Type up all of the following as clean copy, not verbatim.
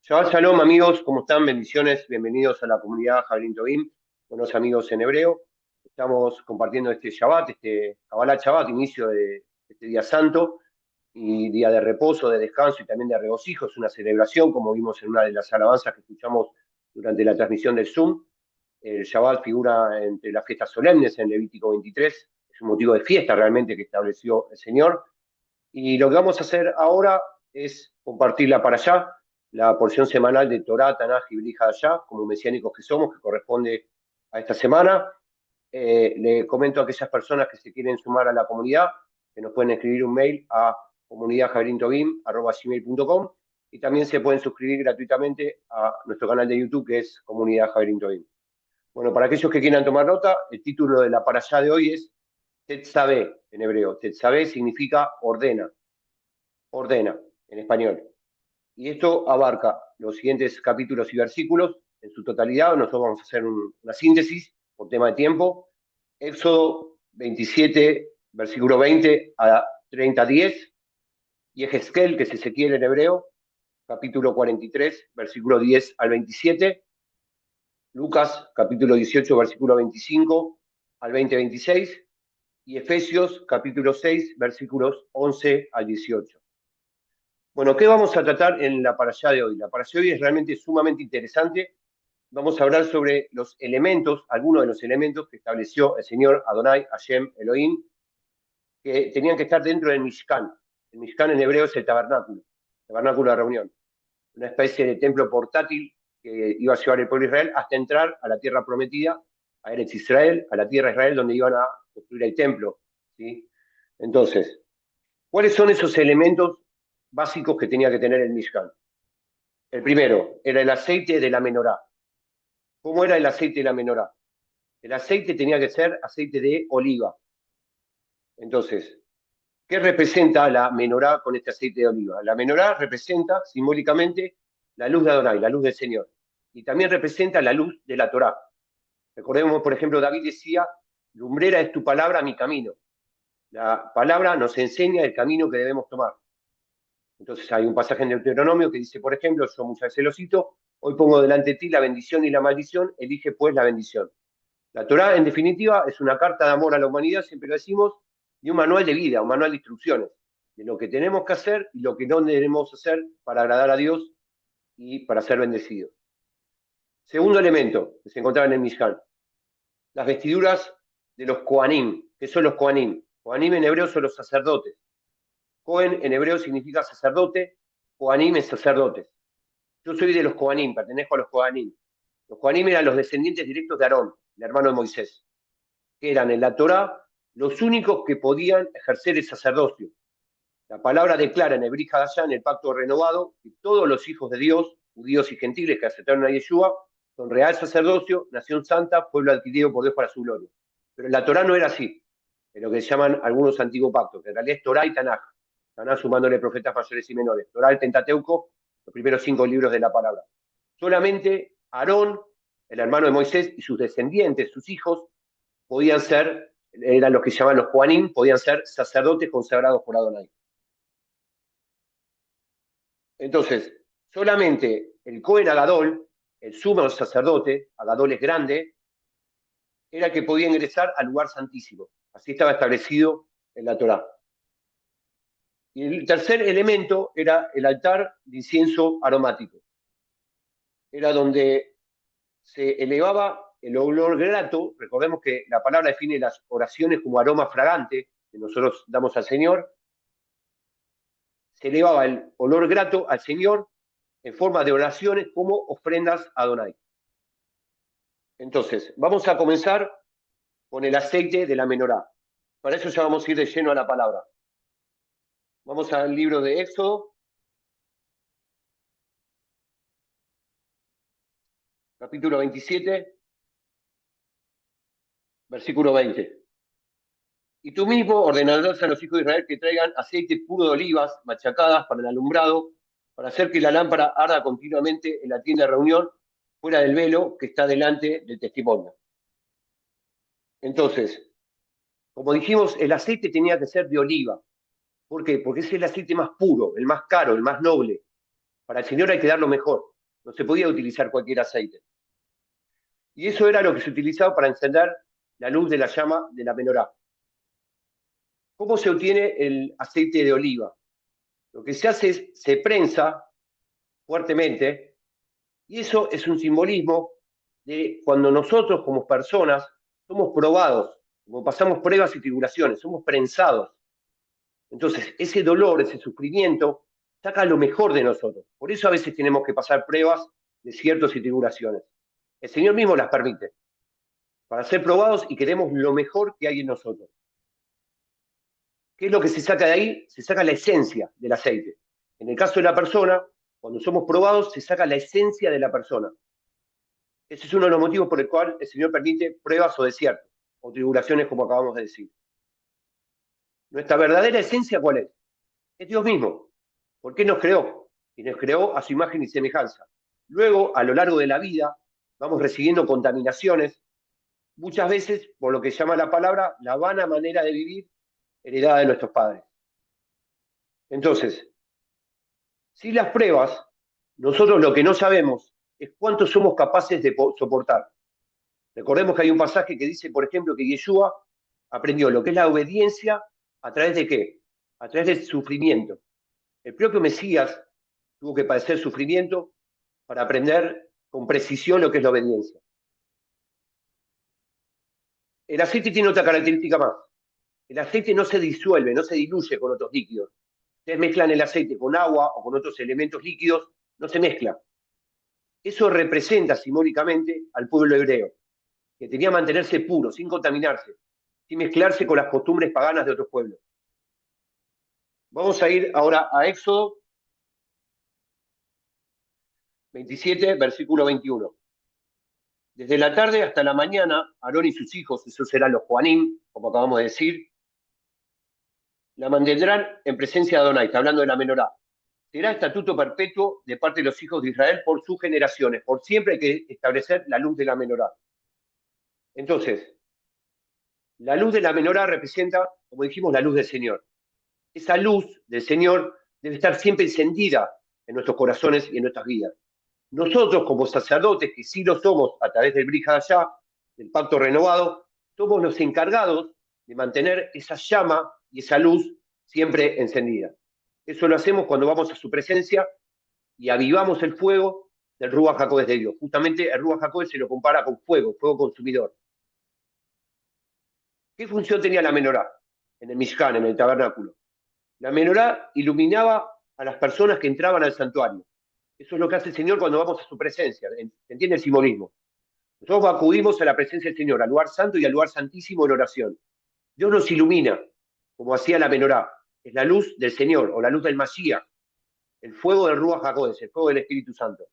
Shabbat Shalom, amigos, ¿cómo están? Bendiciones, bienvenidos a la comunidad Javelin Tobim, buenos amigos en hebreo. Estamos compartiendo este Shabbat, este Kabbalat Shabbat, inicio de este día santo y día de reposo, de descanso y también de regocijo. Es una celebración, como vimos en una de las alabanzas que escuchamos durante la transmisión del Zoom. El Shabbat figura entre las fiestas solemnes en Levítico 23, es un motivo de fiesta realmente que estableció el Señor. Y lo que vamos a hacer ahora es compartirla para allá, la porción semanal de Torá, Tanaj y Brija allá, como mesiánicos que somos, que corresponde a esta semana. Le comento a aquellas personas que se quieren sumar a la comunidad, que nos pueden escribir un mail a comunidadjavelintobim@gmail.com y también se pueden suscribir gratuitamente a nuestro canal de YouTube, que es Comunidad Javelin Tobim. Bueno, para aquellos que quieran tomar nota, el título de la parashá de hoy es Tetzaveh, en hebreo. Tetzaveh significa ordena, ordena, en español. Y esto abarca los siguientes capítulos y versículos en su totalidad. Nosotros vamos a hacer una síntesis por tema de tiempo. Éxodo 27, versículo 20 a 30, 10. Y Ezequiel, que es Ezequiel en hebreo, capítulo 43, versículo 10 al 27. Lucas, capítulo 18, versículo 25 al 20-26. Y Efesios, capítulo 6, versículos 11 al 18. Bueno, ¿qué vamos a tratar en la parashá de hoy? La parashá de hoy es realmente sumamente interesante. Vamos a hablar sobre los elementos, algunos de los elementos que estableció el Señor Adonai, Hashem, Elohim, que tenían que estar dentro del Mishkan. El Mishkan en hebreo es el tabernáculo de reunión, una especie de templo portátil que iba a llevar el pueblo de Israel hasta entrar a la tierra prometida, a Eretz Israel, a la tierra de Israel, donde iban a construir el templo. ¿Sí? Entonces, ¿cuáles son esos elementos básicos que tenía que tener el Mishkan? El primero era el aceite de la menorá. ¿Cómo era el aceite de la menorá? El aceite tenía que ser aceite de oliva. Entonces, ¿qué representa la menorá con este aceite de oliva? La menorá representa simbólicamente la luz de Adonai, la luz del Señor. Y también representa la luz de la Torá. Recordemos, por ejemplo, David decía, lumbrera es tu palabra, mi camino. La palabra nos enseña el camino que debemos tomar. Entonces hay un pasaje en Deuteronomio que dice, por ejemplo, yo muchas veces lo cito, hoy pongo delante de ti la bendición y la maldición, elige pues la bendición. La Torá, en definitiva, es una carta de amor a la humanidad, siempre lo decimos, y un manual de vida, un manual de instrucciones, de lo que tenemos que hacer y lo que no debemos hacer para agradar a Dios y para ser bendecidos. Segundo elemento que se encontraba en el Mishkan, las vestiduras de los Kohanim. ¿Qué son los Kohanim? Kohanim en hebreo son los sacerdotes. Cohen en hebreo significa sacerdote, Kohanim es sacerdotes. Yo soy de los Kohanim, pertenezco a los Kohanim. Los Kohanim eran los descendientes directos de Aarón, el hermano de Moisés, que eran en la Torá los únicos que podían ejercer el sacerdocio. La palabra declara en el Brit Hadashah, en el pacto renovado, que todos los hijos de Dios, judíos y gentiles que aceptaron a Yeshua, son real sacerdocio, nación santa, pueblo adquirido por Dios para su gloria. Pero en la Torá no era así, en lo que llaman algunos antiguos pactos, que en realidad es Torá y Tanaj. Tanaj sumándole profetas mayores y menores. Torá, el Pentateuco, los primeros 5 libros de la palabra. Solamente Aarón, el hermano de Moisés, y sus descendientes, sus hijos, podían ser, eran los que llaman los Kohanim, podían ser sacerdotes consagrados por Adonai. Entonces, solamente el Cohen Agadol, el sumo sacerdote, Agadol es grande, era el que podía ingresar al lugar santísimo. Así estaba establecido en la Torá. Y el tercer elemento era el altar de incienso aromático. Era donde se elevaba el olor grato. Recordemos que la palabra define las oraciones como aroma fragante que nosotros damos al Señor. Se elevaba el olor grato al Señor en forma de oraciones como ofrendas a Adonai. Entonces, vamos a comenzar con el aceite de la menorá. Para eso ya vamos a ir de lleno a la palabra. Vamos al libro de Éxodo, capítulo 27, versículo 20. Y tú mismo ordenarás a los hijos de Israel que traigan aceite puro de olivas machacadas para el alumbrado, para hacer que la lámpara arda continuamente en la tienda de reunión, fuera del velo que está delante del testimonio. Entonces, como dijimos, el aceite tenía que ser de oliva. ¿Por qué? Porque es el aceite más puro, el más caro, el más noble. Para el Señor hay que dar lo mejor. no se podía utilizar cualquier aceite. Y eso era lo que se utilizaba para encender la luz de la llama de la menorá. ¿Cómo se obtiene el aceite de oliva? Lo que se hace es, se prensa fuertemente, y eso es un simbolismo de cuando nosotros como personas somos probados, como pasamos pruebas y tribulaciones, somos prensados. Entonces, ese dolor, ese sufrimiento, saca lo mejor de nosotros. Por eso a veces tenemos que pasar pruebas, desiertos y tribulaciones. El Señor mismo las permite, para ser probados y queremos lo mejor que hay en nosotros. ¿Qué es lo que se saca de ahí? Se saca la esencia del aceite. En el caso de la persona, cuando somos probados, se saca la esencia de la persona. Ese es uno de los motivos por el cual el Señor permite pruebas o desiertos, o tribulaciones, como acabamos de decir. Nuestra verdadera esencia, ¿cuál es? Es Dios mismo. ¿Por qué nos creó? Y nos creó a su imagen y semejanza. Luego, a lo largo de la vida, vamos recibiendo contaminaciones, muchas veces por lo que llama la palabra la vana manera de vivir heredada de nuestros padres. Entonces, si las pruebas, nosotros lo que no sabemos es cuánto somos capaces de soportar. Recordemos que hay un pasaje que dice, por ejemplo, que Yeshua aprendió lo que es la obediencia a través de ¿qué? A través del sufrimiento. El propio Mesías tuvo que padecer sufrimiento para aprender con precisión lo que es la obediencia. El aceite tiene otra característica más. El aceite no se disuelve, no se diluye con otros líquidos. Ustedes mezclan el aceite con agua o con otros elementos líquidos, no se mezcla. Eso representa simbólicamente al pueblo hebreo, que tenía que mantenerse puro, sin contaminarse, sin mezclarse con las costumbres paganas de otros pueblos. Vamos a ir ahora a Éxodo 27, versículo 21. Desde la tarde hasta la mañana, Aarón y sus hijos, esos serán los Juanim, como acabamos de decir, la mantendrán en presencia de Adonai, está hablando de la menorá. Será estatuto perpetuo de parte de los hijos de Israel por sus generaciones. Por siempre hay que establecer la luz de la menorá. Entonces, la luz de la menorá representa, como dijimos, la luz del Señor. Esa luz del Señor debe estar siempre encendida en nuestros corazones y en nuestras vidas. Nosotros, como sacerdotes, que sí lo somos a través del Brit Hadashah, del pacto renovado, somos los encargados de mantener esa llama y esa luz siempre encendida. Eso lo hacemos cuando vamos a su presencia y avivamos el fuego del Ruach HaKodesh de Dios. Justamente el Ruach HaKodesh se lo compara con fuego, fuego consumidor. ¿Qué función tenía la menorá en el Mishkan, en el tabernáculo? La menorá iluminaba a las personas que entraban al santuario. Eso es lo que hace el Señor cuando vamos a su presencia. ¿Entiende el simbolismo? Nosotros acudimos a la presencia del Señor, al lugar santo y al lugar santísimo en oración. Dios nos ilumina, como hacía la menorá. Es la luz del Señor, o la luz del Mashiach, el fuego del Ruach HaKodesh, el fuego del Espíritu Santo.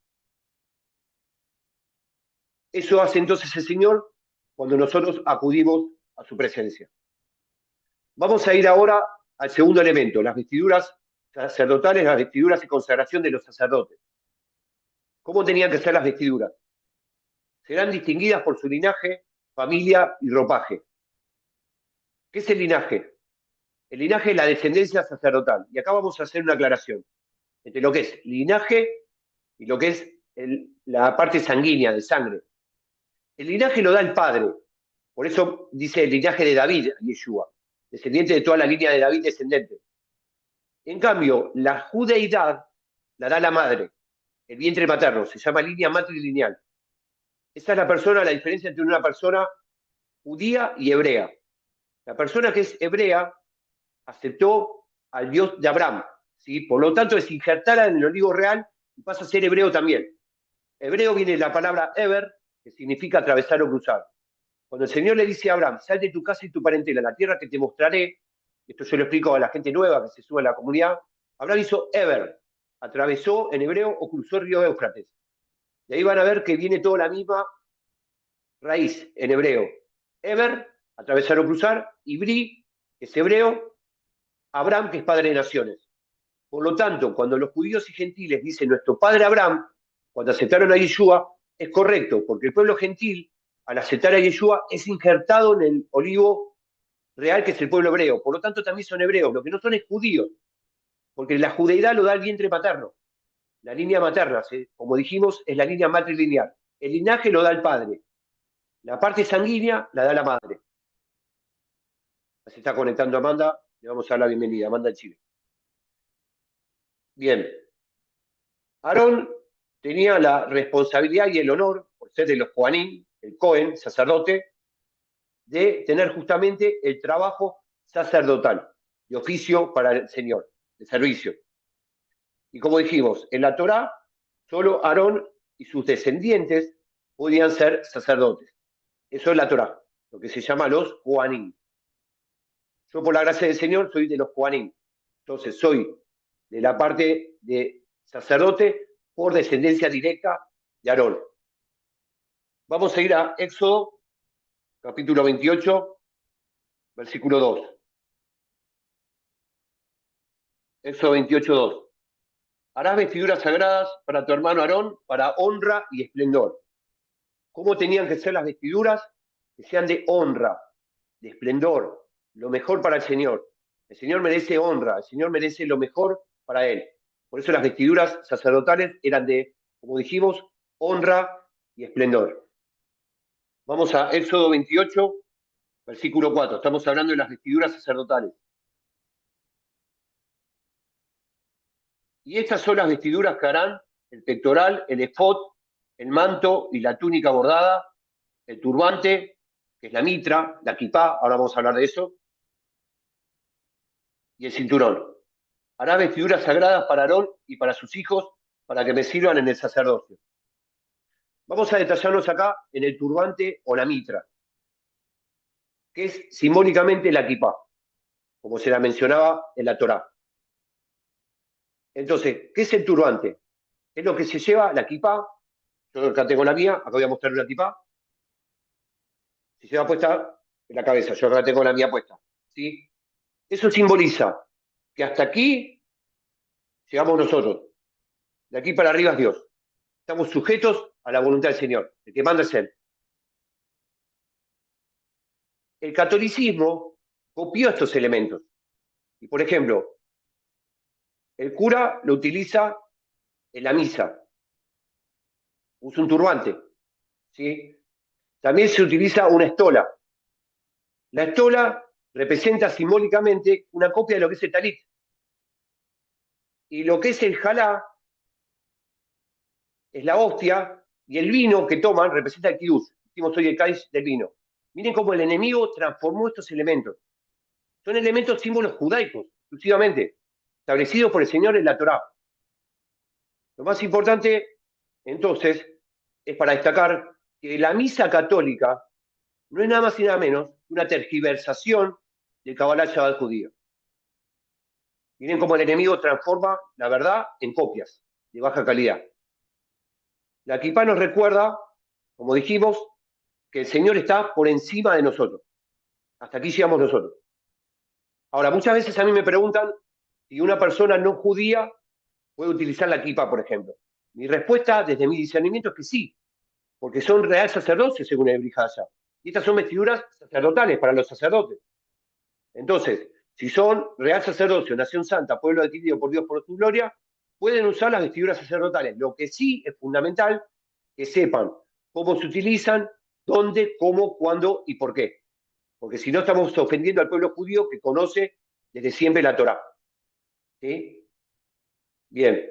Eso hace entonces el Señor cuando nosotros acudimos a su presencia. Vamos a ir ahora al segundo elemento, las vestiduras sacerdotales, las vestiduras de consagración de los sacerdotes. ¿Cómo tenían que ser las vestiduras? Serán distinguidas por su linaje, familia y ropaje. ¿Qué es el linaje? El linaje es la descendencia sacerdotal. Y acá vamos a hacer una aclaración entre lo que es linaje y lo que es la parte sanguínea, de sangre. El linaje lo da el padre. Por eso dice el linaje de David, Yeshua, descendiente de toda la línea de David, descendente. En cambio, la judeidad la da la madre, el vientre materno, se llama línea matrilineal. Esa es la diferencia entre una persona judía y hebrea. La persona que es hebrea aceptó al Dios de Abraham, ¿sí? Por lo tanto es injertada en el olivo real y pasa a ser hebreo también. Hebreo viene de la palabra eber, que significa atravesar o cruzar. Cuando el Señor le dice a Abraham, sal de tu casa y tu parentela, la tierra que te mostraré, esto yo lo explico a la gente nueva que se sube a la comunidad, Abraham hizo eber, atravesó en hebreo o cruzó el río Éufrates. Y ahí van a ver que viene toda la misma raíz en hebreo. Eber, atravesar o cruzar, y Bri, que es hebreo, Abraham, que es padre de naciones. Por lo tanto, cuando los judíos y gentiles dicen nuestro padre Abraham, cuando aceptaron a Yeshua, es correcto, porque el pueblo gentil, al aceptar a Yeshua, es injertado en el olivo real, que es el pueblo hebreo. Por lo tanto, también son hebreos. Lo que no son es judíos, porque la judeidad lo da el vientre materno. La línea materna, como dijimos, es la línea matrilineal. El linaje lo da el padre. La parte sanguínea la da la madre. Se está conectando Amanda. Le vamos a dar la bienvenida. Amanda en Chile. Bien. Aarón tenía la responsabilidad y el honor, por ser de los Coanim, el Cohen, sacerdote, de tener justamente el trabajo sacerdotal, de oficio para el Señor, de servicio. Y como dijimos, en la Torá, solo Aarón y sus descendientes podían ser sacerdotes. Eso es la Torá, lo que se llama los Coanim. Yo, por la gracia del Señor, soy de los Coanim. Entonces, soy de la parte de sacerdote por descendencia directa de Aarón. Vamos a ir a Éxodo, capítulo 28, versículo 2. Éxodo 28, 2. Harás vestiduras sagradas para tu hermano Aarón, para honra y esplendor. ¿Cómo tenían que ser las vestiduras? Que sean de honra, de esplendor, lo mejor para el Señor. El Señor merece honra, el Señor merece lo mejor para Él. Por eso las vestiduras sacerdotales eran de, como dijimos, honra y esplendor. Vamos a Éxodo 28, versículo 4. Estamos hablando de las vestiduras sacerdotales. Y estas son las vestiduras que harán el pectoral, el efod, el manto y la túnica bordada, el turbante, que es la mitra, la kipá, ahora vamos a hablar de eso, y el cinturón. Hará vestiduras sagradas para Aarón y para sus hijos, para que me sirvan en el sacerdocio. Vamos a detallarnos acá en el turbante o la mitra, que es simbólicamente la kipá, como se la mencionaba en la Torá. Entonces, ¿qué es el turbante? Es lo que se lleva la kipá. Yo acá tengo la mía, acá voy a mostrar una kipá. Si se va puesta en la cabeza, yo acá tengo la mía puesta. ¿Sí? Eso simboliza que hasta aquí llegamos nosotros. De aquí para arriba es Dios. Estamos sujetos a la voluntad del Señor. El que manda es Él. El catolicismo copió estos elementos. Y, por ejemplo, el cura lo utiliza en la misa. Usa un turbante. ¿Sí? También se utiliza una estola. La estola representa simbólicamente una copia de lo que es el talit. Y lo que es el jalá es la hostia, y el vino que toman representa el kiddush. Decimos hoy el cáliz del vino. Miren cómo el enemigo transformó estos elementos. Son elementos símbolos judaicos, exclusivamente, establecidos por el Señor en la Torá. Lo más importante, entonces, es para destacar que la misa católica no es nada más y nada menos que una tergiversación del Kabbalah Shabbat judío. Miren cómo el enemigo transforma la verdad en copias de baja calidad. La Kipá nos recuerda, como dijimos, que el Señor está por encima de nosotros. Hasta aquí llegamos nosotros. Ahora, muchas veces a mí me preguntan si una persona no judía puede utilizar la kipá, por ejemplo. Mi respuesta, desde mi discernimiento, es que sí, porque son real sacerdocio, según el Brihaya. Y estas son vestiduras sacerdotales para los sacerdotes. Entonces, si son real sacerdocio, nación santa, pueblo adquirido por Dios por su gloria, pueden usar las vestiduras sacerdotales. Lo que sí es fundamental que sepan cómo se utilizan, dónde, cómo, cuándo y por qué. Porque si no estamos ofendiendo al pueblo judío que conoce desde siempre la Torá. ¿Sí? Bien.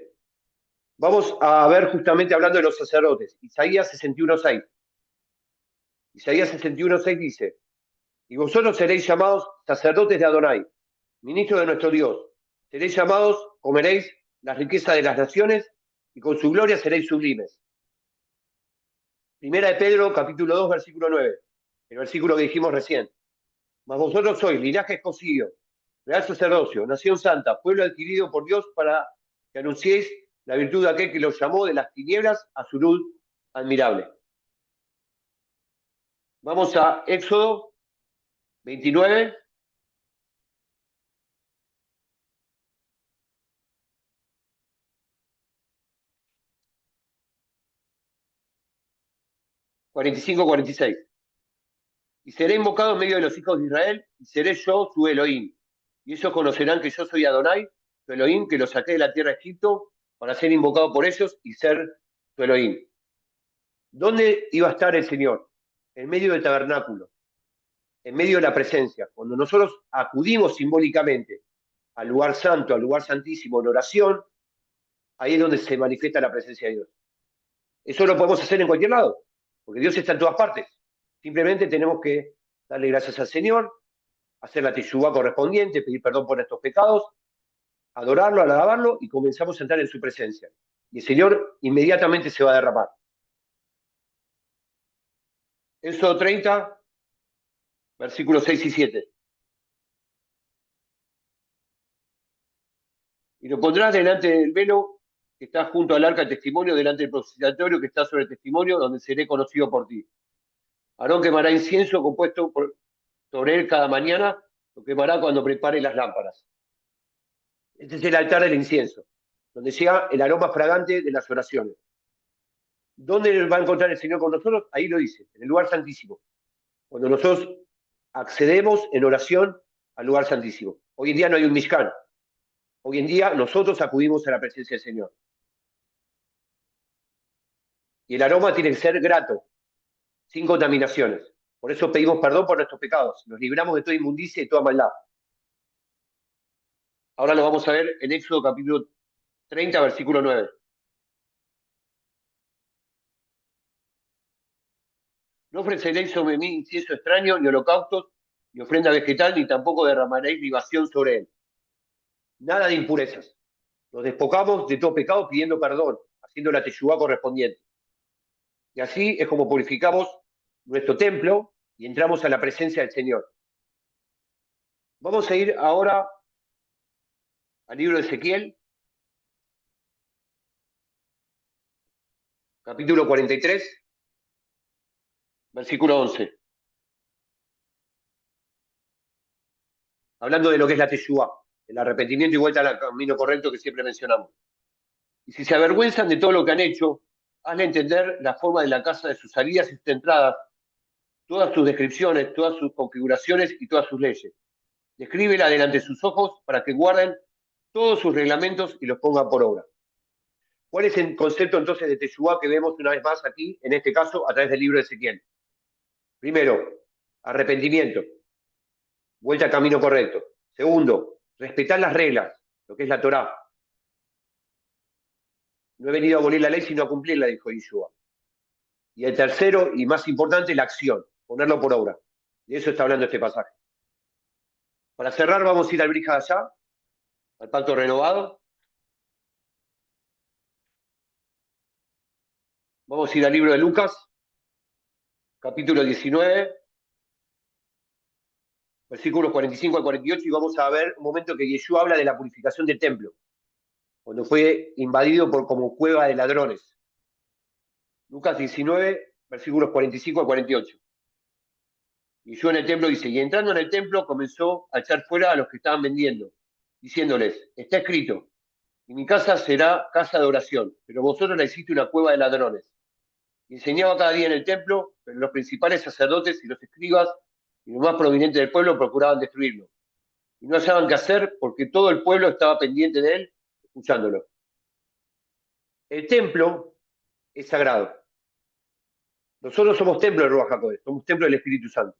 Vamos a ver justamente hablando de los sacerdotes. Isaías 61:6. Isaías 61:6 dice, y vosotros seréis llamados sacerdotes de Adonai, ministros de nuestro Dios. Seréis llamados, comeréis las riquezas de las naciones y con su gloria seréis sublimes. Primera de Pedro, capítulo 2, versículo 9. El versículo que dijimos recién. Mas vosotros sois linaje escogido, real sacerdocio, nación santa, pueblo adquirido por Dios para que anunciéis la virtud de aquel que los llamó de las tinieblas a su luz admirable. Vamos a Éxodo 29. ...45, 46... y seré invocado en medio de los hijos de Israel, y seré yo su Elohim. Y ellos conocerán que yo soy Adonai, su Elohim, que los saqué de la tierra de Egipto, para ser invocado por ellos y ser su Elohim. ¿Dónde iba a estar el Señor? En medio del tabernáculo, en medio de la presencia. Cuando nosotros acudimos simbólicamente al lugar santo, al lugar santísimo en oración, ahí es donde se manifiesta la presencia de Dios. Eso lo podemos hacer en cualquier lado, porque Dios está en todas partes. Simplemente tenemos que darle gracias al Señor, hacer la teshuvá correspondiente, pedir perdón por estos pecados, adorarlo, alabarlo y comenzamos a entrar en su presencia. Y el Señor inmediatamente se va a derramar. Éxodo 30, versículos 6 y 7. Y lo pondrás delante del velo que está junto al arca del testimonio, delante del propiciatorio que está sobre el testimonio, donde seré conocido por ti. Aarón quemará incienso compuesto sobre él cada mañana, lo quemará cuando prepare las lámparas. Este es el altar del incienso, donde llega el aroma fragante de las oraciones. ¿Dónde va a encontrar el Señor con nosotros? Ahí lo dice, en el lugar santísimo. Cuando nosotros accedemos en oración al lugar santísimo. Hoy en día no hay un Mishkan. Hoy en día nosotros acudimos a la presencia del Señor. Y el aroma tiene que ser grato, sin contaminaciones. Por eso pedimos perdón por nuestros pecados. Nos libramos de toda inmundicia y toda maldad. Ahora lo vamos a ver en Éxodo capítulo 30, versículo 9. No ofreceréis sobre mí incienso extraño, ni holocaustos, ni ofrenda vegetal, ni tampoco derramaréis libación sobre él. Nada de impurezas. Nos despojamos de todo pecado pidiendo perdón, haciendo la teshuvá correspondiente. Y así es como purificamos nuestro templo y entramos a la presencia del Señor. Vamos a ir ahora al libro de Ezequiel, capítulo 43, versículo 11. Hablando de lo que es la teshuvá, el arrepentimiento y vuelta al camino correcto que siempre mencionamos. Y si se avergüenzan de todo lo que han hecho, hazle entender la forma de la casa, de sus salidas y sus entradas, todas sus descripciones, todas sus configuraciones y todas sus leyes. Descríbela delante de sus ojos para que guarden todos sus reglamentos y los pongan por obra. ¿Cuál es el concepto entonces de teshuvá que vemos una vez más aquí, en este caso, a través del libro de Ezequiel? Primero, arrepentimiento, vuelta al camino correcto. Segundo, respetar las reglas, lo que es la Torá. No he venido a abolir la ley, sino a cumplirla, dijo Yeshua. Y el tercero, y más importante, la acción, ponerlo por obra. De eso está hablando este pasaje. Para cerrar, vamos a ir al Brit Hadashah, al pacto renovado. Vamos a ir al libro de Lucas, capítulo 19, versículos 45 al 48, y vamos a ver un momento que Yeshua habla de la purificación del templo, cuando fue invadido como cueva de ladrones. Lucas 19, versículos 45 al 48. Yeshua en el templo dice, y entrando en el templo comenzó a echar fuera a los que estaban vendiendo, diciéndoles, está escrito, y mi casa será casa de oración, pero vosotros la hiciste una cueva de ladrones. Y enseñaba cada día en el templo, pero los principales sacerdotes y los escribas y los más prominentes del pueblo procuraban destruirlo. Y no hallaban qué hacer porque todo el pueblo estaba pendiente de él, escuchándolo. El templo es sagrado. Nosotros somos templo de Ruach HaKodesh, somos templo del Espíritu Santo.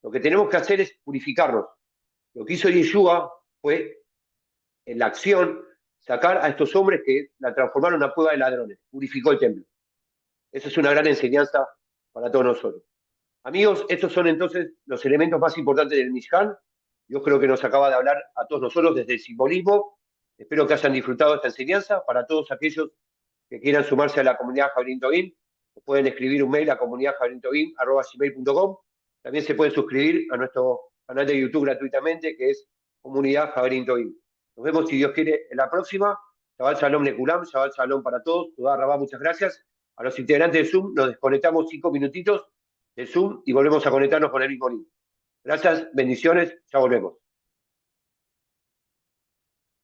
Lo que tenemos que hacer es purificarnos. Lo que hizo Yeshua fue, en la acción, sacar a estos hombres que la transformaron en una cueva de ladrones. Purificó el templo. Esa es una gran enseñanza para todos nosotros. Amigos, estos son entonces los elementos más importantes del Mishkan. Yo creo que nos acaba de hablar a todos nosotros desde el simbolismo. Espero que hayan disfrutado de esta enseñanza. Para todos aquellos que quieran sumarse a la comunidad Javelin Tobin, pueden escribir un mail a comunidadjavelintobin@gmail.com. También se pueden suscribir a nuestro canal de YouTube gratuitamente, que es Comunidad Javelin Tobin. Nos vemos, si Dios quiere, en la próxima. Shabbat Shalom Nekulam, Shabbat Shalom para todos. Toda Rabá, muchas gracias. A los integrantes de Zoom nos desconectamos 5 minutitos de Zoom y volvemos a conectarnos con el mismo link. Gracias, bendiciones, ya volvemos.